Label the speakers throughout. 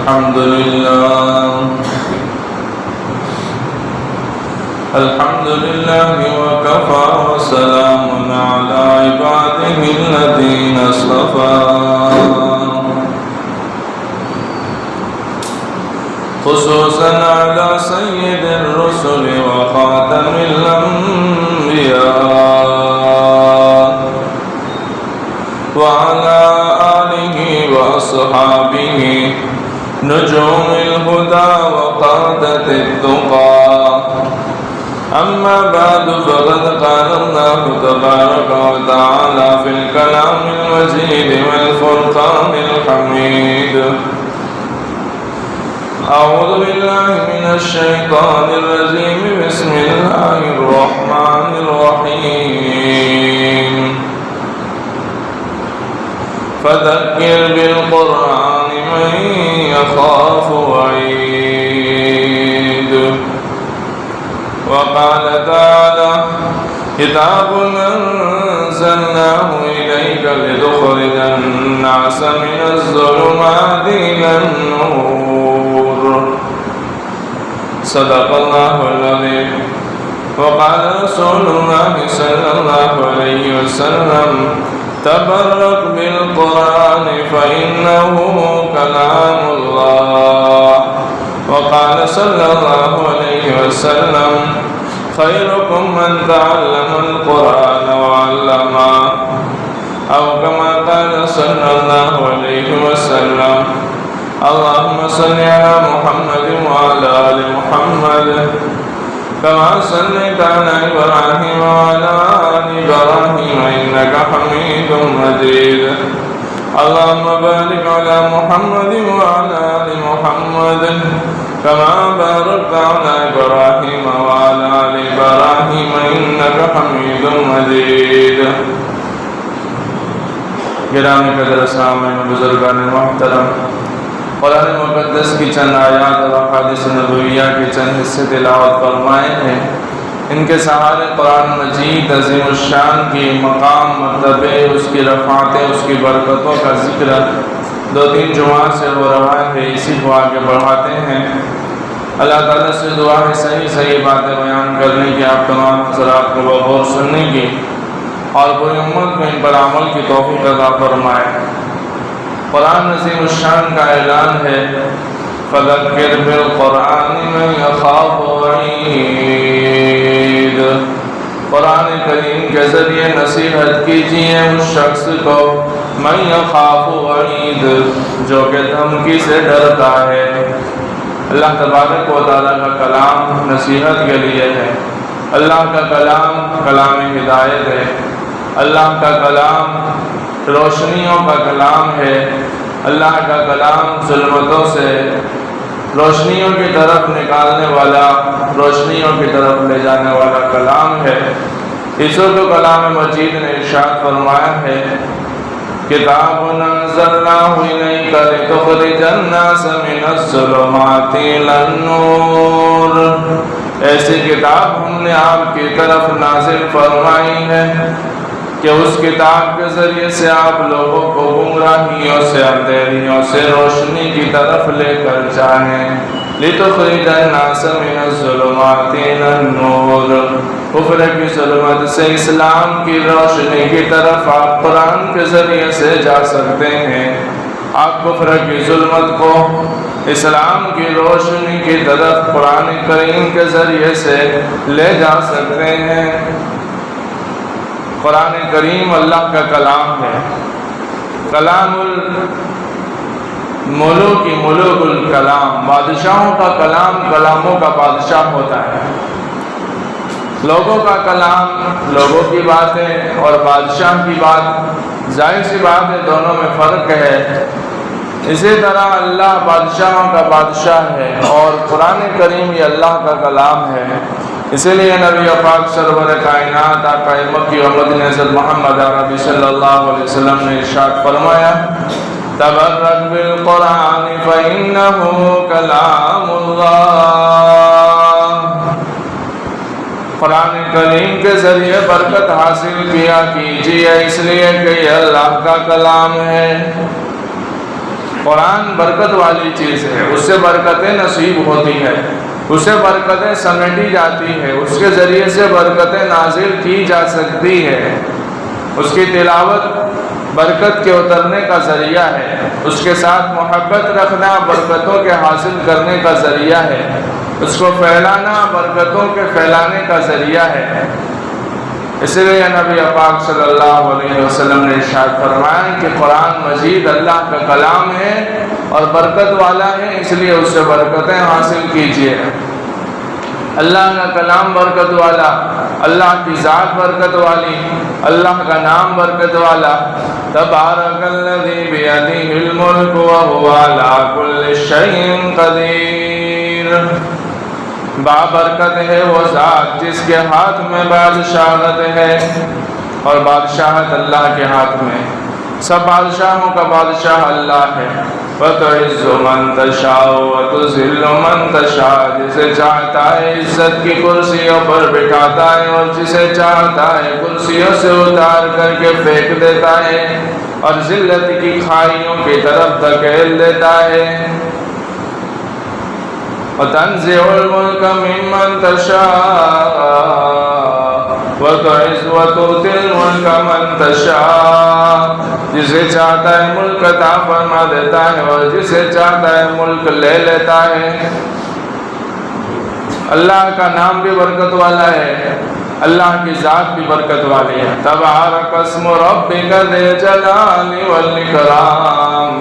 Speaker 1: الحمد لله وكفى وسلام على عباده الذين اصطفى خصوصا على سيد الرسل وخاتم الأنبياء وعلى آله وأصحابه نجوم الهدى وقادة التقى أما بعد فقد قال الله تبارك وتعالى في الكلام المجيد والفرقان الحميد أعوذ بالله من الشيطان الرجيم بسم الله الرحمن الرحيم فذكر بالقرآن من يخاف وعيد وقال تعالى كتاب أنزلناه إليك لتخرج الناس من الظلمات إلى النور صدق الله العظيم وقال رسول الله صلى الله عليه وسلم تبرك بالقرآن فإنه كلام الله وقال صلى الله عليه وسلم خيركم من تعلم القرآن وعلمه أو كما قال صلى الله عليه وسلم اللهم صل على محمد وعلى آل محمد كما صليت على إبراهيم وعلى آل إبراهيم إنك حميد مجيد اللهم بارك على محمد وعلى آل محمد كما باركت على إبراهيم وعلى آل إبراهيم إنك حميد مجيد گرامی قدر سامعین و بزرگان محترم، قرآن مقدس کی چند آیات اور احادیث نبویہ کے چند حصے تلاوت فرمائے ہیں۔ ان کے سہارے قرآن مجید عظیم الشان کی مقام، مرتبے، اس کی رفعتیں، اس کی برکتوں کا ذکر 2-3 جمعہ سے ہو رہا ہے، اسی کو آگے بڑھاتے ہیں۔ اللہ تعالیٰ سے دعا ہے صحیح باتیں بیان کرنے کی، آپ تمام حضرات کو بغور سننے کی اور پوری امت کو ان پر عمل کی توفیق عطا فرمائے۔ قرآن عظیم الشان کا اعلان ہے فذکر بالقرآن من یخاف وعید، قرآن کریم کے ذریعے نصیحت کیجیے اس شخص کو من یخاف وعید جو کہ دھمکی سے ڈرتا ہے۔ اللہ تبارک و تعالیٰ کا کلام نصیحت کے لیے ہے، اللہ کا کلام کلام ہدایت ہے، اللہ کا کلام روشنیوں کا کلام ہے، اللہ کا کلام ظلمتوں سے روشنیوں کی طرف نکالنے والا، روشنیوں کی طرف لے جانے والا کلام ہے۔ اس کو کلام مجید نے ارشاد فرمایا ہے کتاب انزلناہ الیک لتخرج الناس من الظلمات الی النور، ایسی کتاب ہم نے آپ کی طرف نازل فرمائی ہے کہ اس کتاب کے ذریعے سے آپ لوگوں کو گمراہیوں سے، اندھیریوں سے روشنی کی طرف لے کر جائیں۔ لِتُخْرِجَ النَّاسَ مِنَ الظُّلُمَاتِ إِلَى النُّورِ، کفر کی ظلمت سے اسلام کی روشنی کی طرف آپ قرآن کے ذریعے سے جا سکتے ہیں۔ آپ کفر کی ظلمت کو اسلام کی روشنی کی طرف قرآن کریم کے ذریعے سے لے جا سکتے ہیں۔ قرآن کریم اللہ کا کلام ہے، کلام الملوک ملوک الکلام، بادشاہوں کا کلام کلاموں کا بادشاہ ہوتا ہے۔ لوگوں کا کلام لوگوں کی باتیں اور بادشاہ کی بات، ظاہر سی بات ہے دونوں میں فرق ہے۔ اسی طرح اللہ بادشاہوں کا بادشاہ ہے اور قرآن کریم یہ اللہ کا کلام ہے۔ اسی لیے نبی پاک سرور کائنات آقا مکی و مدنی حضرت محمد عربی صلی اللہ علیہ وسلم نے ارشاد فرمایا تبرک بالقرآن فإنہ کلام اللہ، قرآن کریم کے ذریعے برکت حاصل کیا کیجیے اس لیے کہ یہ اللہ کا کلام ہے۔ قرآن برکت والی چیز ہے، اس سے برکتیں نصیب ہوتی ہے، اس سے برکتیں سمیٹی جاتی ہے، اس کے ذریعے سے برکتیں نازل کی جا سکتی ہے۔ اس کی تلاوت برکت کے اترنے کا ذریعہ ہے، اس کے ساتھ محبت رکھنا برکتوں کے حاصل کرنے کا ذریعہ ہے، اس کو پھیلانا برکتوں کے پھیلانے کا ذریعہ ہے۔ اس لیے نبی پاک صلی اللہ علیہ وسلم نے ارشاد فرمایا کہ قرآن مجید اللہ کا کلام ہے اور برکت والا ہے، اس لیے اس سے برکتیں حاصل کیجیے۔ اللہ کا کلام برکت والا، اللہ کی ذات برکت والی، اللہ کا نام برکت والا۔ تبارک الذی بیدہ الملک وہو علی کل شیء قدیر۔ بابرکت ہے وہ ذات جس کے ہاتھ میں بادشاہت ہے، اور بادشاہت اللہ کے ہاتھ میں، سب بادشاہوں کا بادشاہ اللہ ہے۔ وَتُعِزُّ مَن تَشَاءُ وَتُذِلُّ مَن تَشَاءُ، جسے چاہتا ہے عزت کی کرسیوں پر بٹھاتا ہے اور جسے چاہتا ہے کرسیوں سے اتار کر کے پھینک دیتا ہے اور ذلت کی کھائیوں کی طرف دھکیل دیتا ہے۔ وَتَنزِعُ الْمُلْكَ مِمَّن تَشَاءُ وَتُعِزُّ وَتُؤْتِي الْمُلْكَ مَن تَشَاءُ، جسے چاہتا ہے ملک عطا فرما دیتا ہے اور جسے چاہتا ہے ملک لے لیتا ہے۔ اللہ کا نام بھی برکت والا ہے، اللہ کی ذات بھی برکت والی ہے۔ تبارک اسم ربک ذی الجلال والاکرام،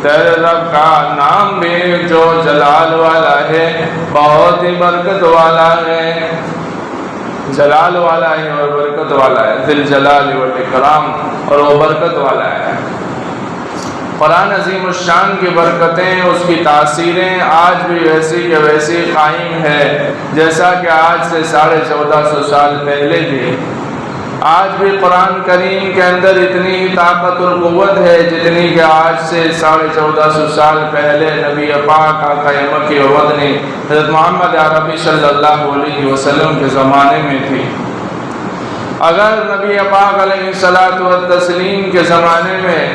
Speaker 1: تیرے رب کا نام بھی جو جلال والا ہے، بہت ہی برکت والا ہے، جلال والا ہے اور برکت والا ہے، ذی الجلال والاکرام، اور وہ برکت والا ہے۔ قرآن عظیم الشان کی برکتیں، اس کی تاثیریں آج بھی ویسی کہ ویسی قائم ہے جیسا کہ آج سے 1450 سال پہلے تھی۔ آج بھی قرآن کریم کے اندر اتنی ہی طاقت اور قوت ہے جتنی کہ آج سے 1450 سال پہلے نبی پاک آقا مکی و مدنی حضرت محمد عربی صلی اللہ علیہ وسلم کے زمانے میں تھی۔ اگر نبی پاک علیہ الصلوۃ والتسلیم کے زمانے میں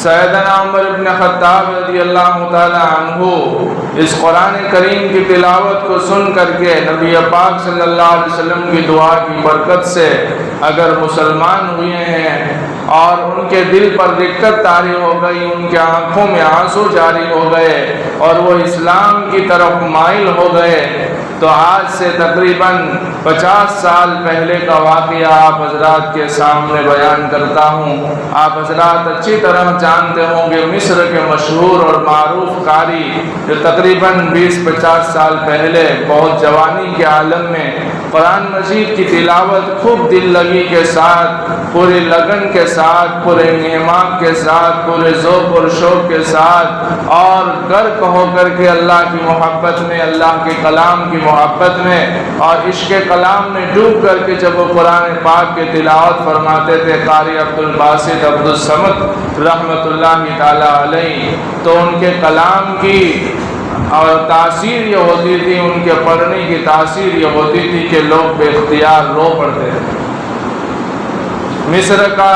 Speaker 1: سیدنا عمر بن خطاب رضی اللہ تعالی عنہ اس قرآن کریم کی تلاوت کو سن کر کے نبی پاک صلی اللہ علیہ وسلم کی دعا کی برکت سے اگر مسلمان ہوئے ہیں اور ان کے دل پر دقت طاری ہو گئی، ان کے آنکھوں میں آنسو جاری ہو گئے اور وہ اسلام کی طرف مائل ہو گئے، تو آج سے تقریباً 50 سال پہلے کا واقعہ آپ حضرات کے سامنے بیان کرتا ہوں۔ آپ حضرات اچھی طرح جانتے ہوں کہ مصر کے مشہور اور معروف قاری جو تقریباً 20-50 سال پہلے بہت جوانی کے عالم میں قرآن مجید کی تلاوت خوب دل لگی کے ساتھ، پورے لگن کے ساتھ، پورے انہمام کے ساتھ، پورے ذوق اور شوق کے ساتھ اور غرق ہو کر کے اللہ کی محبت میں، اللہ کے کلام کی محبت میں اور عشق کلام میں ڈوب کر کے جب وہ قرآن پاک کی تلاوت فرماتے تھے قاری عبد الباسط عبد الصمد رحمۃ اللہ تعالی علیہ، تو ان کے کلام کی اور تاثیر یہ ہوتی تھی، ان کے پڑھنے کی تاثیر یہ ہوتی تھی کہ لوگ بے اختیار رو پڑتے تھے۔ مصر کا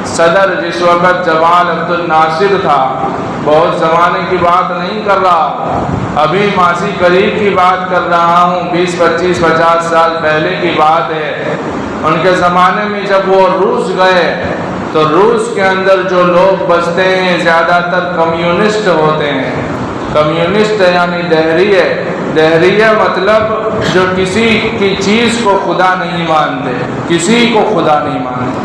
Speaker 1: صدر جس وقت جمال عبد الناصر تھا، بہت زمانے کی بات نہیں کر رہا، ابھی ماضی قریب کی بات کر رہا ہوں، 20-25-50 سال پہلے کی بات ہے۔ ان کے زمانے میں جب وہ روس گئے تو روس کے اندر جو لوگ بستے ہیں زیادہ تر کمیونسٹ ہوتے ہیں۔ کمیونسٹ یعنی دہریہ مطلب جو کسی کی چیز کو خدا نہیں مانتے، کسی کو خدا نہیں مانتے۔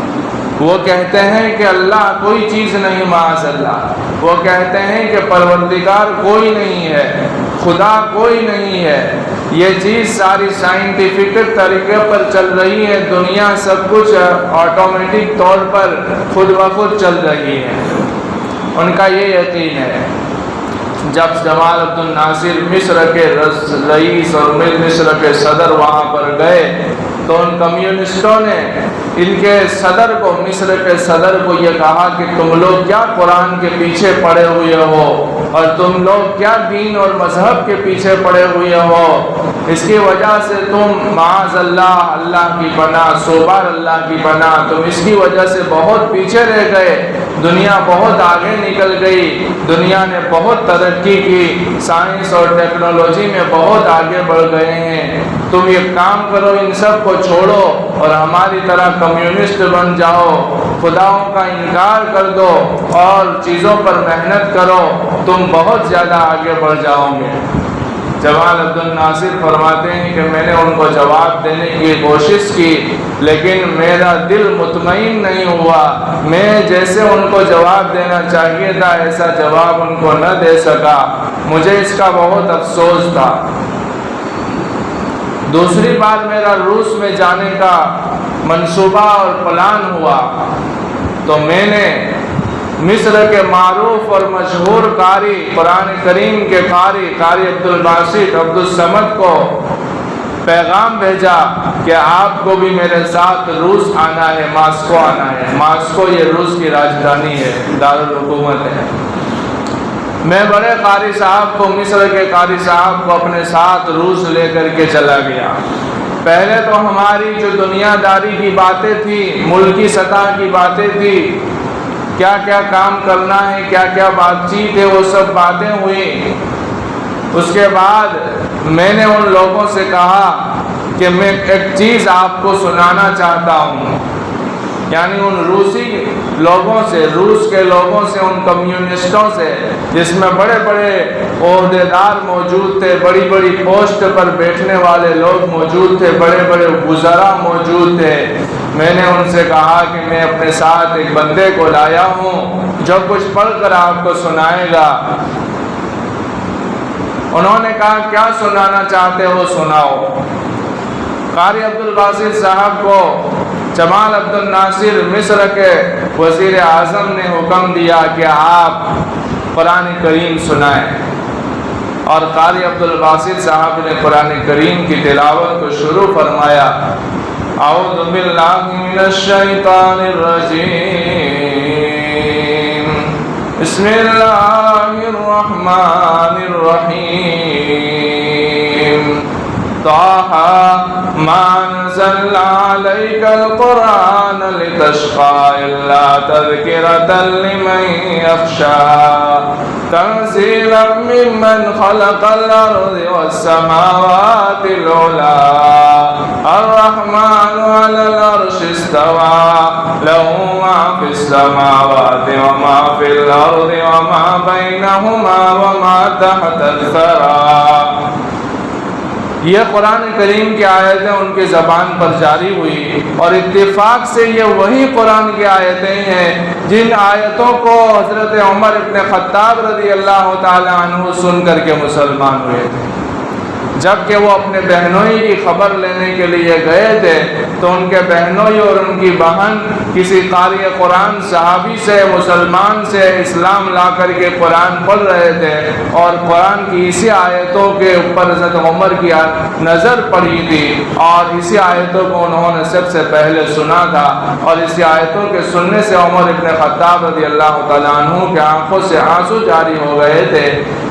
Speaker 1: وہ کہتے ہیں کہ اللہ کوئی چیز نہیں، معاذ اللہ۔ وہ کہتے ہیں کہ پروردگار کوئی نہیں ہے، خدا کوئی نہیں ہے، یہ چیز ساری سائنٹیفک طریقے پر چل رہی ہے، دنیا سب کچھ آٹومیٹک طور پر خود بخود چل رہی ہے، ان کا یہ یقین ہے۔ جب جمال عبد الناصر مصر کے رئیس اور مصر کے صدر وہاں پر گئے تو ان کمیونسٹوں نے ان کے صدر کو، مصر کے صدر کو یہ کہا کہ تم لوگ کیا قرآن کے پیچھے پڑے ہوئے ہو، اور تم لوگ کیا دین اور مذہب کے پیچھے پڑے ہوئے ہو، اس کی وجہ سے تم معاذ اللہ، اللہ کی پناہ، سوبار اللہ کی پناہ، تم اس کی وجہ سے بہت پیچھے رہ گئے، دنیا بہت آگے نکل گئی، دنیا نے بہت ترقی کی، سائنس اور ٹیکنالوجی میں بہت آگے بڑھ گئے ہیں، تم یہ کام کرو، ان سب کو چھوڑو اور ہماری طرح کمیونسٹ بن جاؤ، خداؤں کا انکار کر دو اور چیزوں پر محنت کرو، تم بہت زیادہ آگے بڑھ جاؤ گے۔ جمال عبد الناصر فرماتے ہیں کہ میں نے ان کو جواب دینے کی کوشش کی، لیکن میرا دل مطمئن نہیں ہوا، میں جیسے ان کو جواب دینا چاہیے تھا ایسا جواب ان کو نہ دے سکا، مجھے اس کا بہت افسوس تھا۔ دوسری بار میرا روس میں جانے کا منصوبہ اور پلان ہوا تو میں نے مصر کے معروف اور مشہور قاری، قرآن کریم کے قاری عبد الباسط عبد الصمد کو پیغام بھیجا کہ آپ کو بھی میرے ساتھ روس آنا ہے، ماسکو آنا ہے۔ ماسکو یہ روس کی راجدھانی ہے، دارالحکومت ہے۔ میں بڑے قاری صاحب کو، مصر کے قاری صاحب کو اپنے ساتھ روس لے کر کے چلا گیا۔ پہلے تو ہماری جو دنیا داری کی باتیں تھی، ملکی سطح کی باتیں تھی، کیا کیا کام کرنا ہے، کیا کیا بات چیت ہے، وہ سب باتیں ہوئی۔ اس کے بعد میں نے ان لوگوں سے کہا کہ میں ایک چیز آپ کو سنانا چاہتا ہوں، یعنی ان روسی لوگوں سے، روس کے لوگوں سے، ان کمیونسٹوں سے جس میں بڑے بڑے عہدیدار موجود تھے، بڑی بڑی پوسٹ پر بیٹھنے والے لوگ موجود تھے، بڑے بڑے وزراء موجود تھے۔ میں نے ان سے کہا کہ میں اپنے ساتھ ایک بندے کو لایا ہوں جو کچھ پڑھ کر آپ کو سنائے گا۔ انہوں نے کہا کیا سنانا چاہتے ہو، سناؤ۔ قاری عبد الباسط صاحب کو جمال عبد الناصر مصر کے وزیر اعظم نے حکم دیا کہ آپ قرآن کریم سنائیں، اور قاری عبد الباسط صاحب نے قرآن کریم کی تلاوت کو شروع فرمایا۔ اعوذ باللہ من الشیطان الرجیم، بسم اللہ الرحمن الرحیم، طٰہٰ ما انزلنا علیک القرآن لتشقى الا تذکرۃ لمن یخشی، تنزیلا ممن خلق الارض والسماوات العلی، الرحمن علی العرش استوى، له ما فی السماوات وما فی الارض وما بینہما وما تحت الثری۔ یہ قرآن کریم کی آیتیں ان کی زبان پر جاری ہوئی، اور اتفاق سے یہ وہی قرآن کی آیتیں ہیں جن آیتوں کو حضرت عمر ابن خطاب رضی اللہ تعالی عنہ سن کر کے مسلمان ہوئے تھے۔ جب کہ وہ اپنے بہنوئی کی خبر لینے کے لیے گئے تھے تو ان کے بہنوئی اور ان کی بہن کسی قاری قرآن صحابی سے، مسلمان سے اسلام لا کر کے قرآن پڑھ رہے تھے، اور قرآن کی اسی آیتوں کے اوپر حضرت عمر کی نظر پڑی تھی، اور اسی آیتوں کو انہوں نے سب سے پہلے سنا تھا، اور اسی آیتوں کے سننے سے عمر ابن خطاب رضی اللہ تعالیٰ عنہ کے آنکھوں سے آنسو جاری ہو گئے تھے۔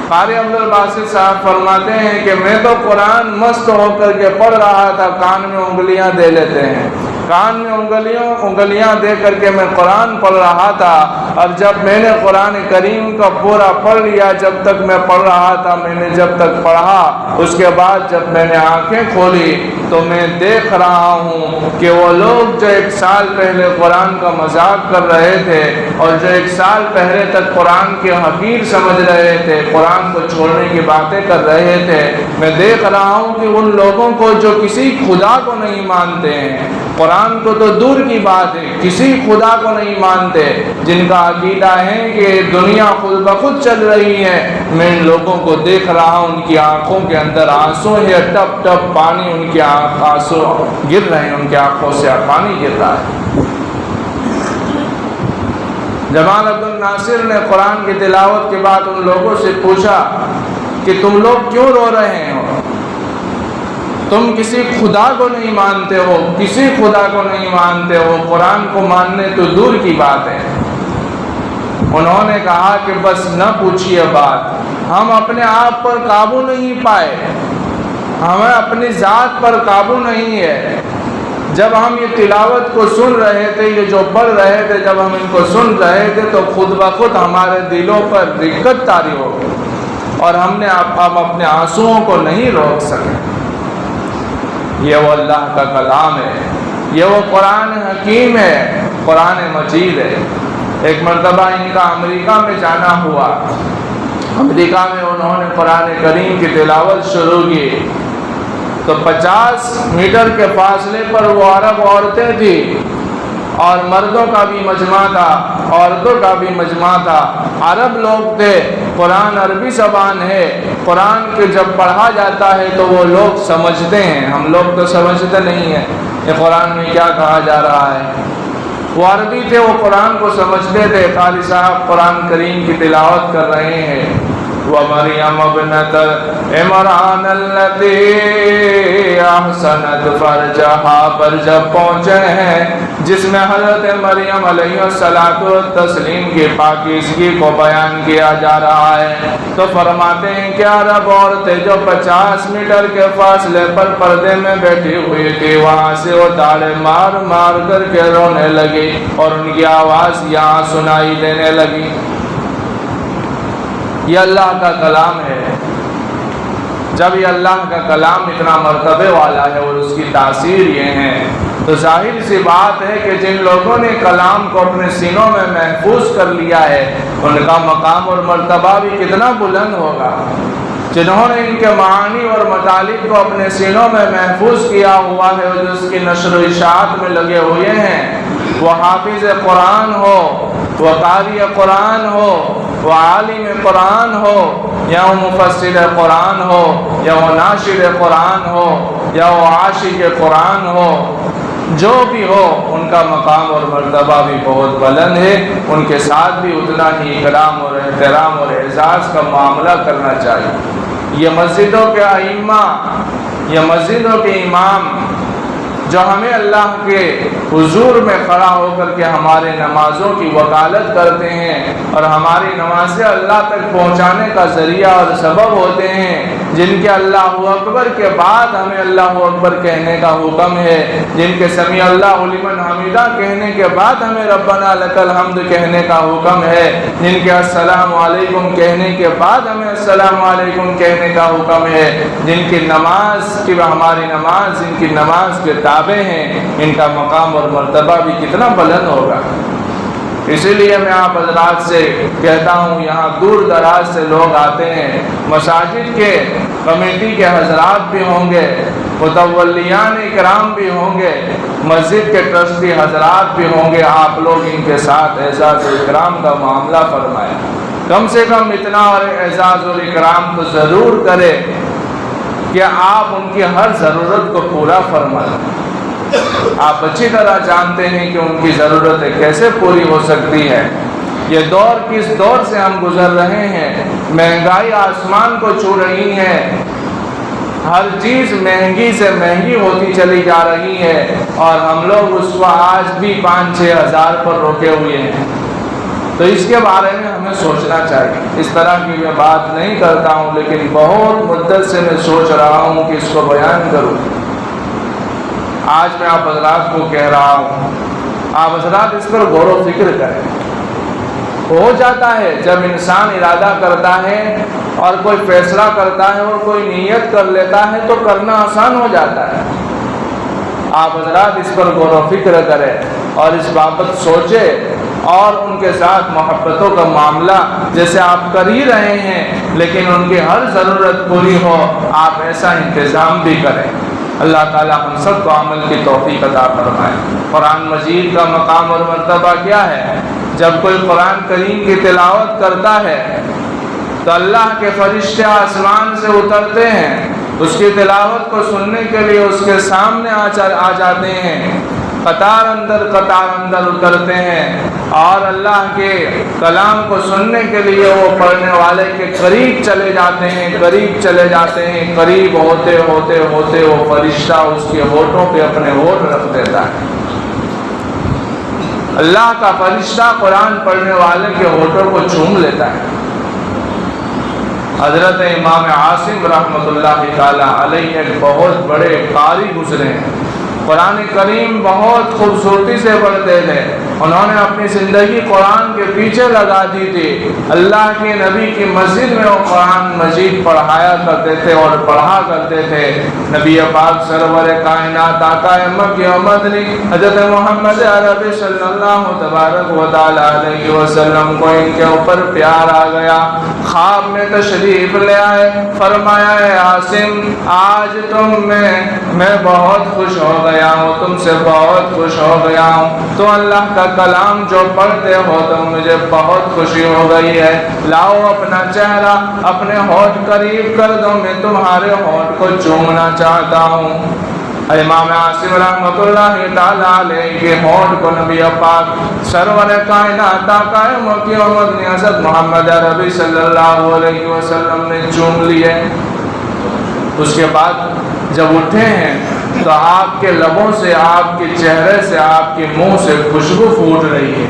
Speaker 1: قاری عبد الباسط صاحب فرماتے ہیں کہ میں تو قرآن مست ہو کر کے پڑھ رہا تھا، کان میں انگلیاں دے لیتے ہیں، کان میں انگلیاں دے کر کے میں قرآن پڑھ رہا تھا، اور جب میں نے قرآن کریم کا پورا پڑھ لیا، جب تک میں پڑھ رہا تھا، میں نے جب تک پڑھا، اس کے بعد جب میں نے آنکھیں کھولی تو میں دیکھ رہا ہوں کہ وہ لوگ جو 1 سال پہلے قرآن کا مذاق کر رہے تھے، اور جو 1 سال پہلے تک قرآن کے حقیر سمجھ رہے تھے، قرآن کو چھوڑنے کی باتیں کر رہے تھے، میں دیکھ رہا ہوں کہ ان لوگوں کو جو کسی خدا کو نہیں مانتے ہیں، قرآن کو تو دور کی بات ہے، کسی خدا کو نہیں مانتے، جن کا عقیدہ ہے کہ دنیا خود بخود چل رہی ہے، میں ان لوگوں کو دیکھ رہا ہوں، ان کی آنکھوں کے اندر آنسو ہے، ٹپ ٹپ پانی ان کی آنسو گر رہے ہیں، ان کی آنکھوں سے پانی گر رہا ہے۔ جمال عبد الناصر نے قرآن کی تلاوت کے بعد ان لوگوں سے پوچھا کہ تم لوگ کیوں رو رہے ہو؟ تم کسی خدا کو نہیں مانتے ہو، کسی خدا کو نہیں مانتے ہو، قرآن کو ماننے تو دور کی بات ہے۔ انہوں نے کہا کہ بس نہ پوچھیے بات، ہم اپنے آپ پر قابو نہیں پائے، ہمیں اپنی ذات پر قابو نہیں ہے۔ جب ہم یہ تلاوت کو سن رہے تھے، یہ جو پڑھ رہے تھے، جب ہم ان کو سن رہے تھے تو خود بخود ہمارے دلوں پر دقت طاری ہو گئی اور ہم اپنے آنسوؤں کو نہیں روک سکے۔ یہ وہ اللہ کا کلام ہے، یہ وہ قرآن حکیم ہے، قرآن مجید ہے۔ ایک مرتبہ ان کا امریکہ میں جانا ہوا، امریکہ میں انہوں نے قرآن کریم کی تلاوت شروع کی تو 50 میٹر کے فاصلے پر وہ عرب عورتیں تھیں اور مردوں کا بھی مجمع تھا، عورتوں کا بھی مجمع تھا، عرب لوگ تھے، قرآن عربی زبان ہے، قرآن کے جب پڑھا جاتا ہے تو وہ لوگ سمجھتے ہیں، ہم لوگ تو سمجھتے نہیں ہیں کہ قرآن میں کیا کہا جا رہا ہے۔ وہ عربی تھے، وہ قرآن کو سمجھتے تھے، قاری صاحب قرآن کریم کی تلاوت کر رہے ہیں۔ وَمَرْيَمَ ابْنَتَ عِمْرَانَ الَّتِي أَحْصَنَتْ فَرْجَهَا پر جب پہنچے ہیں جس میں حضرت مریم علیہ السلام کی پاکیزگی کو بیان کیا جا رہا ہے تو فرماتے ہیں کہ عرب عورتیں جو 50 میٹر کے فاصلے پر پردے میں بیٹھی ہوئی تھی وہاں سے وہ تاڑے مار مار کر کے رونے لگی اور ان کی آواز یہاں سنائی دینے لگی۔ یہ اللہ کا کلام ہے۔ جب یہ اللہ کا کلام اتنا مرتبے والا ہے اور اس کی تاثیر یہ ہے تو ظاہر سی بات ہے کہ جن لوگوں نے کلام کو اپنے سینوں میں محفوظ کر لیا ہے ان کا مقام اور مرتبہ بھی کتنا بلند ہوگا۔ جنہوں نے ان کے معانی اور مطالب کو اپنے سینوں میں محفوظ کیا ہوا ہے اور جو اس کی نشر و اشاعت میں لگے ہوئے ہیں، وہ حافظ قرآن ہو، وہ قاری قرآن ہو، وہ عالم قرآن ہو، یا وہ مفسر قرآن ہو، یا وہ ناشر قرآن ہو، یا وہ عاشق قرآن ہو، جو بھی ہو ان کا مقام اور مرتبہ بھی بہت بلند ہے، ان کے ساتھ بھی اتنا ہی اکرام اور احترام اور اعزاز کا معاملہ کرنا چاہیے۔ یہ مسجدوں کے ائمہ، یہ مسجدوں کے امام جو ہمیں اللہ کے حضور میں کھڑا ہو کر کے ہمارے نمازوں کی وکالت کرتے ہیں اور ہماری نمازیں اللہ تک پہنچانے کا ذریعہ اور سبب ہوتے ہیں، جن کے اللہ اکبر کے بعد ہمیں اللہ اکبر کہنے کا حکم ہے، جن کے سمیع اللہ لمن حمیدہ کہنے کے بعد ہمیں ربنا لک الحمد کہنے کا حکم ہے، جن کے السلام علیکم کہنے کے بعد ہمیں السلام علیکم کہنے کا حکم ہے، جن کی نماز کی ہماری نماز جن کی نماز کے ہیں، ان کا مقام اور مرتبہ بھی کتنا بلند ہوگا۔ اسی لیے میں آپ حضرات سے کہتا ہوں، یہاں دور دراز سے لوگ آتے ہیں، مساجد کے کمیٹی کے حضرات بھی ہوں گے، متولیان اکرام بھی ہوں گے، مسجد کے ٹرسٹی حضرات بھی ہوں گے، آپ لوگ ان کے ساتھ اعزاز و اکرام کا معاملہ فرمائیں۔ کم سے کم اتنا اور اعزاز و اکرام تو ضرور کرے کہ آپ ان کی ہر ضرورت کو پورا فرمائیں۔ آپ اچھی طرح جانتے ہیں کہ ان کی ضرورتیں کیسے پوری ہو سکتی ہے۔ یہ دور کس دور سے ہم گزر رہے ہیں، مہنگائی آسمان کو چھو رہی ہے، ہر چیز مہنگی سے مہنگی ہوتی چلی جا رہی ہے اور ہم لوگ اس کو آج بھی 5-6 ہزار پر روکے ہوئے ہیں۔ تو اس کے بارے میں ہمیں سوچنا چاہیے۔ اس طرح کی میں بات نہیں کرتا ہوں لیکن بہت مدت سے میں سوچ رہا ہوں کہ اس کو بیان کروں۔ آج میں آپ حضرات کو کہہ رہا ہوں، آپ حضرات اس پر غور و فکر کریں۔ ہو جاتا ہے جب انسان ارادہ کرتا ہے اور کوئی فیصلہ کرتا ہے اور کوئی نیت کر لیتا ہے تو کرنا آسان ہو جاتا ہے۔ آپ حضرات اس پر غور و فکر کریں اور اس بابت سوچیں اور ان کے ساتھ محبتوں کا معاملہ جیسے آپ کر ہی رہے ہیں لیکن ان کی ہر ضرورت پوری ہو، آپ ایسا انتظام بھی کریں۔ اللہ تعالیٰ ہم سب کو عمل کی توفیق عطا فرمائے۔ قرآن مجید کا مقام اور مرتبہ کیا ہے؟ جب کوئی قرآن کریم کی تلاوت کرتا ہے تو اللہ کے فرشتے آسمان سے اترتے ہیں، اس کی تلاوت کو سننے کے لیے اس کے سامنے آ جاتے ہیں، قطار اندر اترتے ہیں اور اللہ کے کلام کو سننے کے لیے وہ پڑھنے والے کے قریب چلے جاتے ہیں، قریب ہوتے وہ فرشتہ اس کے ہونٹوں پہ اپنے ہونٹ رکھ دیتا ہے۔ اللہ کا فرشتہ قرآن پڑھنے والے کے ہونٹوں کو چوم لیتا ہے۔ حضرت امام عاصم رحمۃ اللہ تعالیٰ علیہ ایک بہت بڑے قاری گزرے ہیں، قرآن کریم بہت خوبصورتی سے پڑھتے تھے، انہوں نے اپنی زندگی قرآن کے پیچھے لگا دی تھی۔ اللہ کے نبی کی مسجد میں وہ قرآن مجید پڑھایا کرتے تھے اور پڑھا کرتے تھے۔ نبی پاک سرور کائنات آقا مکی و مدنی حضرت محمد عربی صلی اللہ تبارک و تعالی علیہ وسلم کو ان کے اوپر پیار آ گیا، خواب میں تشریف لے آئے، فرمایا اے عاصم آج میں بہت خوش ہو گیا ہوں، تم سے بہت خوش ہو گیا ہوں، تو اللہ کا کلام جو پڑھتے ہو تو مجھے بہت خوشی ہو گئی ہے، لاؤ اپنا چہرہ اپنے ہونٹ قریب کر دو، میں تمہارے ہونٹ کو چومنا چاہتا ہوں۔ امام عاصم رحمۃ اللہ تعالیٰ علیہ کے ہونٹ کو نبی پاک سرور کائنات آقا مکی و مدنی حضرت محمد عربی صلی اللہ علیہ وسلم نے چوم لیے۔ اس کے بعد جب اٹھے ہیں تو آپ کے لبوں سے، آپ کے چہرے سے، آپ کے منہ سے خوشبو پھوٹ رہی ہے۔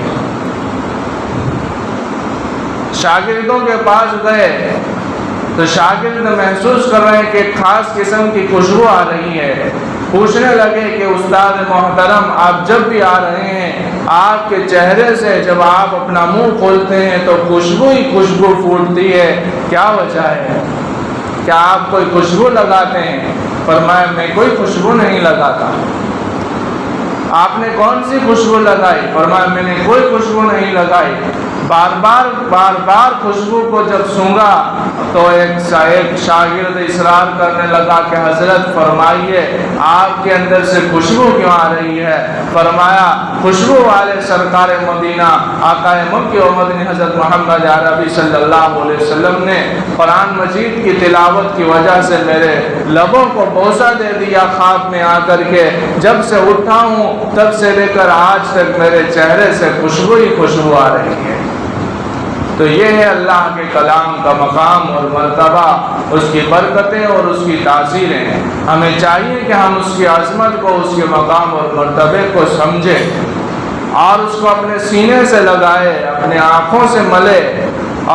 Speaker 1: شاگردوں کے پاس گئے تو شاگرد محسوس کر رہے ہیں کہ خاص قسم کی خوشبو آ رہی ہے، پوچھنے لگے کہ استاد محترم آپ جب بھی آ رہے ہیں آپ کے چہرے سے جب آپ اپنا منہ کھولتے ہیں تو خوشبو ہی خوشبو پھوٹتی ہے، کیا وجہ ہے؟ کیا آپ کوئی خوشبو لگاتے ہیں؟ فرمایا میں کوئی خوشبو نہیں لگاتا۔ آپ نے کون سی خوشبو لگائی؟ فرمایا میں نے کوئی خوشبو نہیں لگائی۔ بار بار خوشبو کو جب سونگا تو ایک شاگرد اصرار کرنے لگا کہ حضرت فرمائیے آپ کے اندر سے خوشبو کیوں آ رہی ہے؟ فرمایا خوشبو والے سرکار مدینہ آقا مکی و مدنی حضرت محمد عربی صلی اللہ علیہ وسلم نے قرآن مجید کی تلاوت کی وجہ سے میرے لبوں کو بوسہ دے دیا خواب میں آ کر کے، جب سے اٹھا ہوں تب سے لے کر آج تک میرے چہرے سے خوشبو ہی خوشبو آ رہی ہے۔ تو یہ ہے اللہ کے کلام کا مقام اور مرتبہ، اس کی برکتیں اور اس کی تاثیریں۔ ہمیں چاہیے کہ ہم اس کی عظمت کو، اس کے مقام اور مرتبے کو سمجھیں اور اس کو اپنے سینے سے لگائے، اپنے آنکھوں سے ملے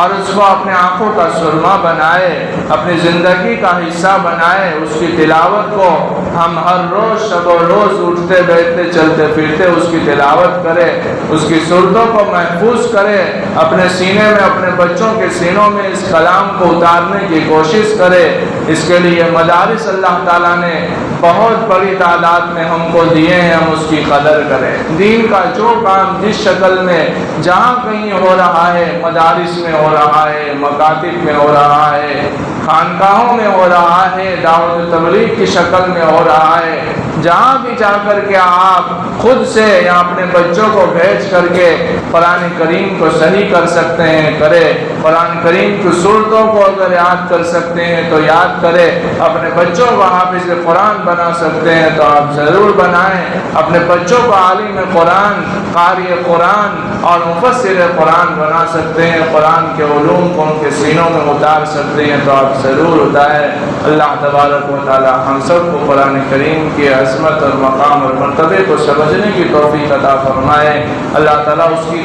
Speaker 1: اور اس کو اپنے آنکھوں کا سرما بنائے، اپنی زندگی کا حصہ بنائے۔ اس کی تلاوت کو ہم ہر روز شب و روز اٹھتے بیٹھتے چلتے پھرتے اس کی تلاوت کرے، اس کی صورتوں کو محفوظ کرے، اپنے سینے میں، اپنے بچوں کے سینوں میں اس کلام کو اتارنے کی کوشش کرے۔ اس کے لیے مدارس اللہ تعالیٰ نے بہت بڑی تعداد میں ہم کو دیے ہیں، ہم اس کی قدر کریں۔ دین کا جو کام جس شکل میں جہاں کہیں ہو رہا ہے، مدارس میں ہو رہا ہے، مکاتب میں ہو رہا ہے، خانقاہوں میں ہو رہا ہے، دعوت و تبلیغ کی شکل میں ہو رہا ہے، جہاں بھی جا کر کے آپ خود سے یا اپنے بچوں کو بھیج کر کے قرآن کریم کو صحیح کر سکتے ہیں کرے، قرآن کریم کی صورتوں کو اگر یاد کر سکتے ہیں تو یاد کرے، اپنے بچوں کو حافظ قرآن بنا سکتے ہیں تو آپ ضرور بنائیں، اپنے بچوں کو عالم قرآن، قاری قرآن اور مفسر قرآن بنا سکتے ہیں، قرآن کے علوم کو ان کے سینوں میں اتار سکتے ہیں تو آپ ضرور اتاریں۔ اللہ تبارک و تعالی ہم سب کو قرآن کریم کی عظمت اور مقام اور مرتبے کو سمجھنے کی توفیق عطا فرمائے۔ اللہ تعالیٰ اس کی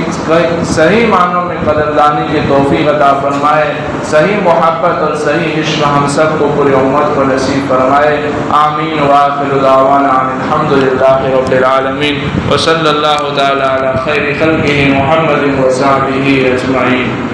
Speaker 1: صحیح معنوں میں قدردانی کی توفیق عطا فرمائے، صحیح محبت اور صحیح عشق ہم سب کو پوری امت کو نصیب فرمائے۔ آمین وآخر دعوانا الحمد للہ رب العالمین وصلی اللہ تعالی علی خیر خلقہ محمد وصحبہ اجمعین۔